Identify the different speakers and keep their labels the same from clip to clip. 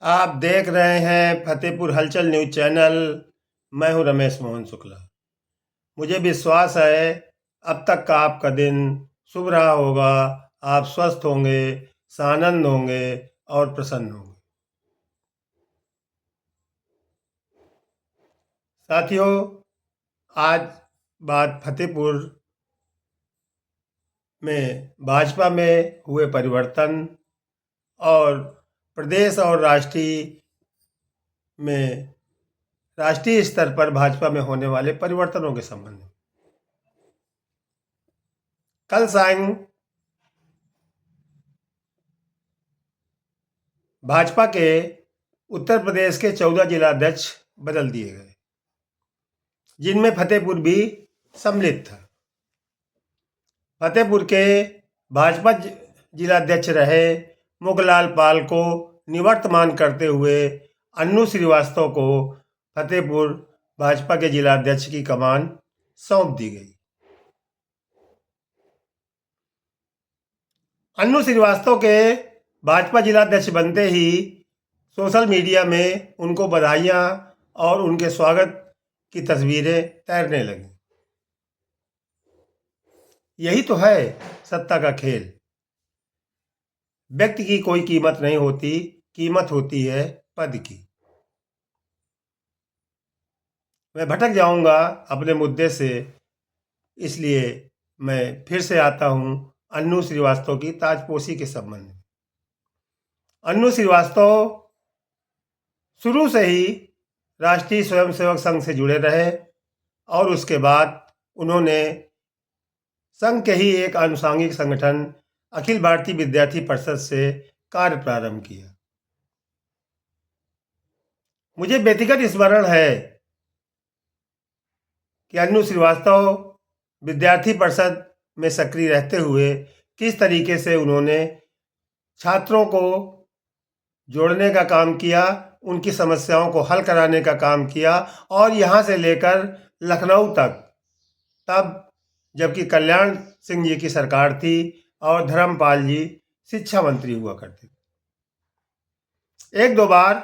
Speaker 1: आप देख रहे हैं फतेहपुर हलचल न्यूज चैनल। मैं हूं रमेश मोहन शुक्ला। मुझे विश्वास है अब तक का आपका दिन शुभ रहा होगा। आप स्वस्थ होंगे, सानंद होंगे और प्रसन्न होंगे। साथियों, आज बात फतेहपुर में भाजपा में हुए परिवर्तन और प्रदेश और राष्ट्रीय स्तर पर भाजपा में होने वाले परिवर्तनों के संबंध में। कल सांय भाजपा के उत्तर प्रदेश के 14 जिलाध्यक्ष बदल दिए गए, जिनमें फतेहपुर भी सम्मिलित था। फतेहपुर के भाजपा जिलाध्यक्ष रहे मुगलाल पाल को निवर्तमान करते हुए अन्नू श्रीवास्तव को फतेहपुर भाजपा के जिलाध्यक्ष की कमान सौंप दी गई। अन्नू श्रीवास्तव के भाजपा जिलाध्यक्ष बनते ही सोशल मीडिया में उनको बधाइयां और उनके स्वागत की तस्वीरें तैरने लगी। यही तो है सत्ता का खेल। व्यक्ति की कोई कीमत नहीं होती, कीमत होती है पद की। मैं भटक जाऊंगा अपने मुद्दे से, इसलिए मैं फिर से आता हूं अन्नू श्रीवास्तव की ताजपोशी के संबंध में। अन्नू श्रीवास्तव शुरू से ही राष्ट्रीय स्वयंसेवक संघ से जुड़े रहे और उसके बाद उन्होंने संघ के ही एक आनुषंगिक संगठन अखिल भारतीय विद्यार्थी परिषद से कार्य प्रारंभ किया। मुझे व्यक्तिगत स्मरण है कि अन्नू श्रीवास्तव विद्यार्थी परिषद में सक्रिय रहते हुए किस तरीके से उन्होंने छात्रों को जोड़ने का काम किया, उनकी समस्याओं को हल कराने का काम किया और यहाँ से लेकर लखनऊ तक, तब जबकि कल्याण सिंह जी की सरकार थी और धर्मपाल जी शिक्षा मंत्री हुआ करते थे। एक दो बार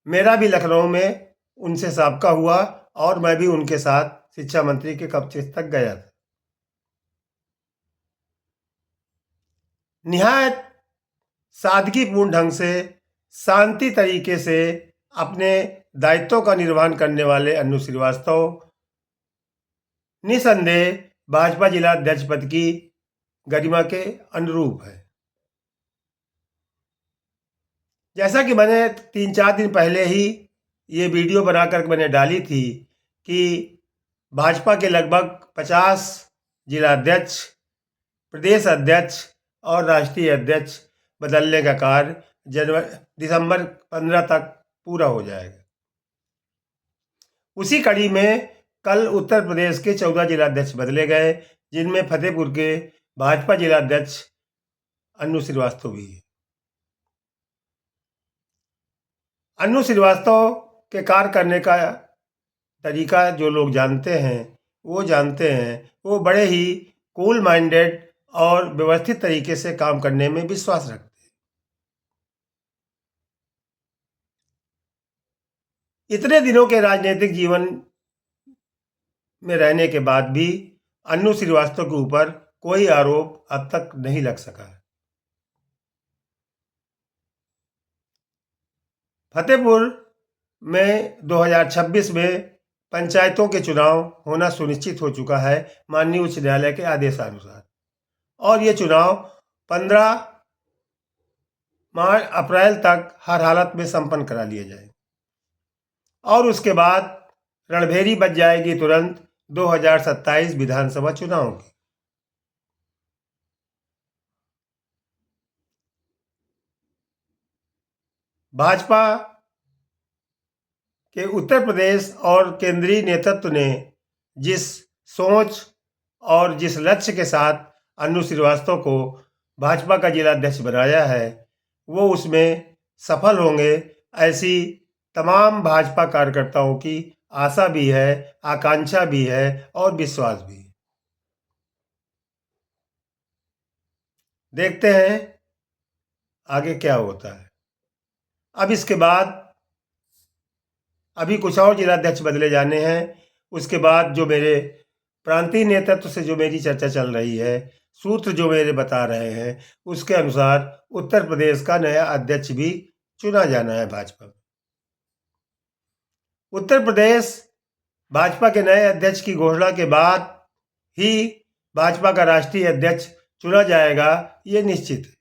Speaker 1: मेरा भी लखनऊ में उनसे साबका हुआ और मैं भी उनके साथ शिक्षा मंत्री के कब्जे तक गया था। निहायत सादगीपूर्ण ढंग से, शांति तरीके से अपने दायित्वों का निर्वहन करने वाले अन्नू श्रीवास्तव निसंदेह भाजपा जिलाध्यक्ष पद की गरिमा के अनुरूप है। जैसा कि मैंने 3-4 दिन पहले ही ये वीडियो बनाकर मैंने डाली थी कि भाजपा के लगभग 50 जिलाध्यक्ष, प्रदेश अध्यक्ष और राष्ट्रीय अध्यक्ष बदलने का कार्य दिसंबर 15 तक पूरा हो जाएगा। उसी कड़ी में कल उत्तर प्रदेश के 14 जिलाध्यक्ष बदले गए, जिनमें फतेहपुर के भाजपा जिलाध्यक्ष अन्नू श्रीवास्तव भी है। अन्नू श्रीवास्तव के कार्य करने का तरीका जो लोग जानते हैं वो बड़े ही कूल माइंडेड और व्यवस्थित तरीके से काम करने में विश्वास रखते हैं। इतने दिनों के राजनीतिक जीवन में रहने के बाद भी अन्नू श्रीवास्तव के ऊपर कोई आरोप अब तक नहीं लग सका है। फतेहपुर में 2026 में पंचायतों के चुनाव होना सुनिश्चित हो चुका है माननीय उच्च न्यायालय के आदेशानुसार, और ये चुनाव 15 अप्रैल तक हर हालत में संपन्न करा लिए जाए और उसके बाद रणभेरी बज जाएगी तुरंत 2027 विधानसभा चुनाव की। भाजपा के उत्तर प्रदेश और केंद्रीय नेतृत्व ने जिस सोच और जिस लक्ष्य के साथ अन्नू श्रीवास्तव को भाजपा का जिलाध्यक्ष बनाया है, वो उसमें सफल होंगे, ऐसी तमाम भाजपा कार्यकर्ताओं की आशा भी है, आकांक्षा भी है और विश्वास भी है। देखते हैं आगे क्या होता है। अब इसके बाद अभी कुछ और जिलाध्यक्ष बदले जाने हैं। उसके बाद जो मेरे प्रांतीय नेतृत्व से जो मेरी चर्चा चल रही है, सूत्र जो मेरे बता रहे हैं, उसके अनुसार उत्तर प्रदेश का नया अध्यक्ष भी चुना जाना है भाजपा में। उत्तर प्रदेश भाजपा के नए अध्यक्ष की घोषणा के बाद ही भाजपा का राष्ट्रीय अध्यक्ष चुना जाएगा, ये निश्चित है।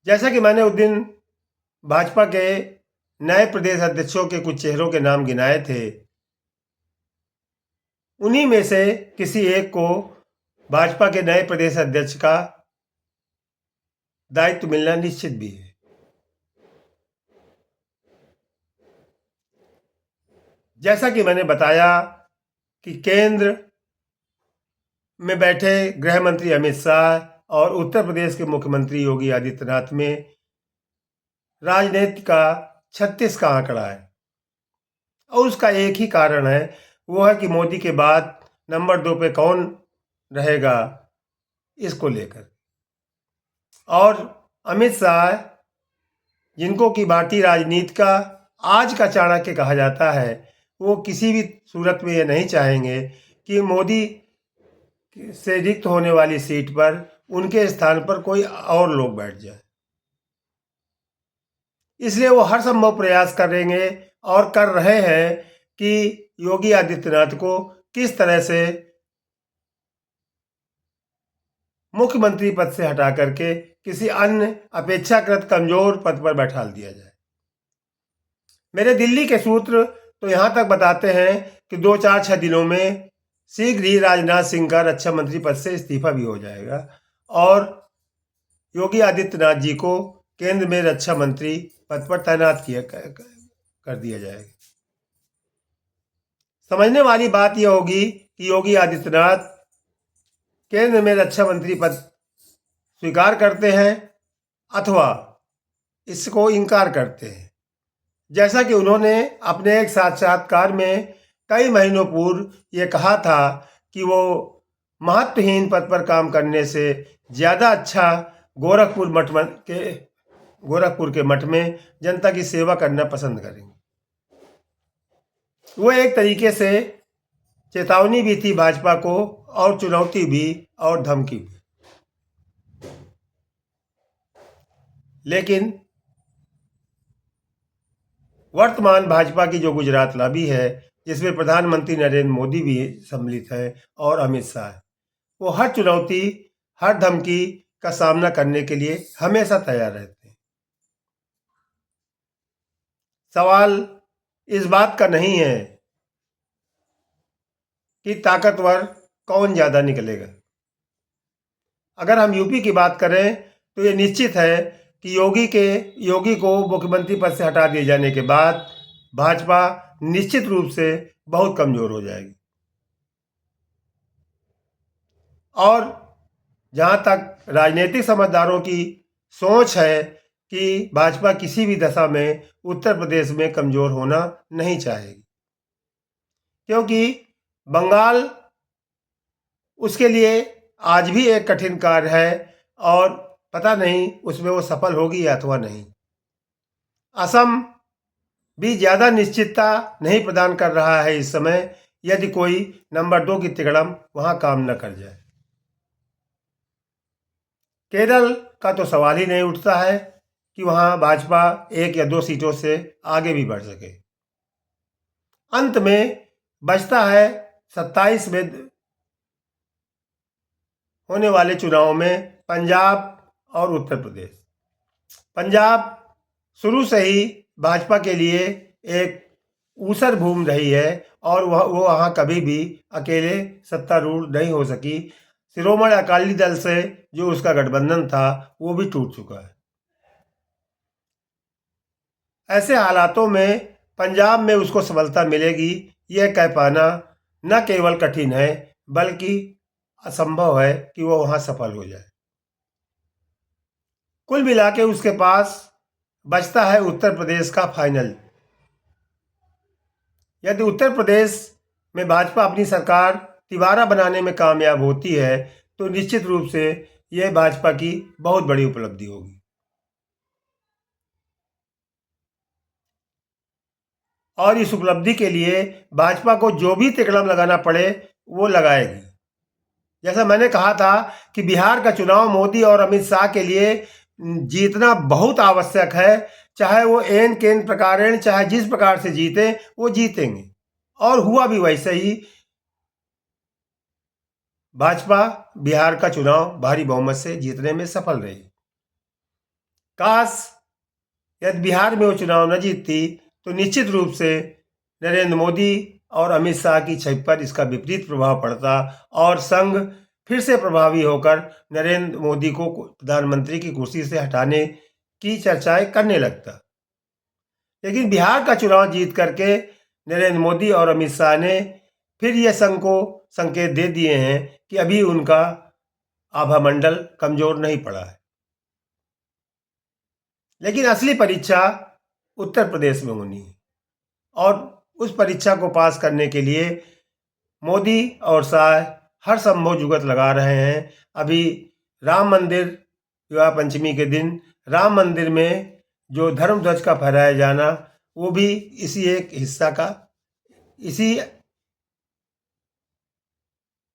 Speaker 1: जैसा कि मैंने उस दिन भाजपा के नए प्रदेश अध्यक्षों के कुछ चेहरों के नाम गिनाए थे, उन्हीं में से किसी एक को भाजपा के नए प्रदेश अध्यक्ष का दायित्व मिलना निश्चित भी है। जैसा कि मैंने बताया कि केंद्र में बैठे गृह मंत्री अमित शाह और उत्तर प्रदेश के मुख्यमंत्री योगी आदित्यनाथ में राजनीति का 36 का आंकड़ा है, और उसका एक ही कारण है, वो है कि मोदी के बाद नंबर 2 पे कौन रहेगा, इसको लेकर। और अमित शाह, जिनको कि भारतीय राजनीति का आज का चाणक्य कहा जाता है, वो किसी भी सूरत में ये नहीं चाहेंगे कि मोदी से रिक्त होने वाली सीट पर उनके स्थान पर कोई और लोग बैठ जाए। इसलिए वो हर संभव प्रयास करेंगे और कर रहे हैं कि योगी आदित्यनाथ को किस तरह से मुख्यमंत्री पद से हटा करके किसी अन्य अपेक्षाकृत कमजोर पद पर बैठा दिया जाए। मेरे दिल्ली के सूत्र तो यहां तक बताते हैं कि 2-4-6 दिनों में शीघ्र ही राजनाथ सिंह का रक्षा मंत्री पद से इस्तीफा भी हो जाएगा और योगी आदित्यनाथ जी को केंद्र में रक्षा मंत्री पद पर तैनात कर दिया जाएगा। समझने वाली बात यह होगी कि योगी आदित्यनाथ केंद्र में रक्षा मंत्री पद स्वीकार करते हैं अथवा इसको इनकार करते हैं। जैसा कि उन्होंने अपने एक साक्षात्कार में कई महीनों पूर्व ये कहा था कि वो महत्वहीन पद पर काम करने से ज़्यादा अच्छा गोरखपुर के मठ में जनता की सेवा करना पसंद करेंगे। वो एक तरीके से चेतावनी भी थी भाजपा को, और चुनौती भी और धमकी भी। लेकिन वर्तमान भाजपा की जो गुजरात लॉबी है, जिसमें प्रधानमंत्री नरेंद्र मोदी भी सम्मिलित है और अमित शाह, वो हर चुनौती, हर धमकी का सामना करने के लिए हमेशा तैयार रहते हैं। सवाल इस बात का नहीं है कि ताकतवर कौन ज्यादा निकलेगा। अगर हम यूपी की बात करें तो ये निश्चित है कि योगी को मुख्यमंत्री पद से हटा दिए जाने के बाद भाजपा निश्चित रूप से बहुत कमजोर हो जाएगी। और जहां तक राजनीतिक समझदारों की सोच है कि भाजपा किसी भी दशा में उत्तर प्रदेश में कमजोर होना नहीं चाहेगी, क्योंकि बंगाल उसके लिए आज भी एक कठिन कार्य है और पता नहीं उसमें वो सफल होगी अथवा नहीं। असम भी ज्यादा निश्चितता नहीं प्रदान कर रहा है इस समय, यदि कोई नंबर 2 की तिकड़म वहां काम न कर जाए। केरल का तो सवाल ही नहीं उठता है कि वहां भाजपा 1 या 2 सीटों से आगे भी बढ़ सके। अंत में बचता है 27 में होने वाले चुनाव में पंजाब और उत्तर प्रदेश। पंजाब शुरू से ही भाजपा के लिए एक ऊसर भूमि रही है और वो वहां कभी भी अकेले सत्तारूढ़ नहीं हो सकी। शिरोमणि अकाली दल से जो उसका गठबंधन था वो भी टूट चुका है। ऐसे हालातों में पंजाब में उसको सफलता मिलेगी, यह कह पाना न केवल कठिन है बल्कि असंभव है कि वो वहां सफल हो जाए। कुल मिला के उसके पास बचता है उत्तर प्रदेश का फाइनल। यदि उत्तर प्रदेश में भाजपा अपनी सरकार तिबारा बनाने में कामयाब होती है तो निश्चित रूप से ये भाजपा की बहुत बड़ी उपलब्धि होगी। और इस उपलब्धि के लिए भाजपा को जो भी तिकड़म लगाना पड़े वो लगाएगी। जैसा मैंने कहा था कि बिहार का चुनाव मोदी और अमित शाह के लिए जीतना बहुत आवश्यक है। चाहे वो एन केन प्रकारेण, चाहे जिस प्रकार से जीते वो जीतेंगे, और हुआ भी वैसे ही। भाजपा बिहार का चुनाव भारी बहुमत से जीतने में सफल रही। काश यदि बिहार में वो चुनाव न जीतती तो निश्चित रूप से नरेंद्र मोदी और अमित शाह की छवि पर इसका विपरीत प्रभाव पड़ता और संघ फिर से प्रभावी होकर नरेंद्र मोदी को प्रधानमंत्री की कुर्सी से हटाने की चर्चाएं करने लगता। लेकिन बिहार का चुनाव जीत करके नरेंद्र मोदी और अमित शाह ने फिर ये संघ को संकेत दे दिए हैं कि अभी उनका आभामंडल कमजोर नहीं पड़ा है। लेकिन असली परीक्षा उत्तर प्रदेश में होनी है, और उस परीक्षा को पास करने के लिए मोदी और शाह हर संभव जुगत लगा रहे हैं। अभी राम मंदिर विवाह पंचमी के दिन राम मंदिर में जो धर्म ध्वज का फहराया जाना, वो भी इसी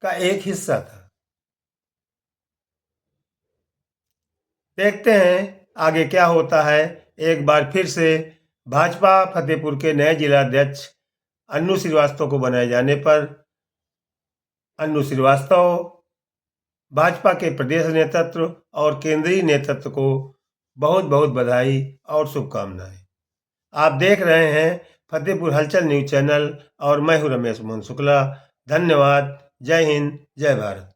Speaker 1: का एक हिस्सा था। देखते हैं आगे क्या होता है। एक बार फिर से भाजपा फतेहपुर के नए जिलाध्यक्ष अन्नू श्रीवास्तव को बनाए जाने पर अन्नू श्रीवास्तव, भाजपा के प्रदेश नेतृत्व और केंद्रीय नेतृत्व को बहुत बहुत बधाई और शुभकामनाएं। आप देख रहे हैं फतेहपुर हलचल न्यूज चैनल और मैं हूं रमेश मोहन शुक्ला। धन्यवाद। जय हिंद, जय भारत।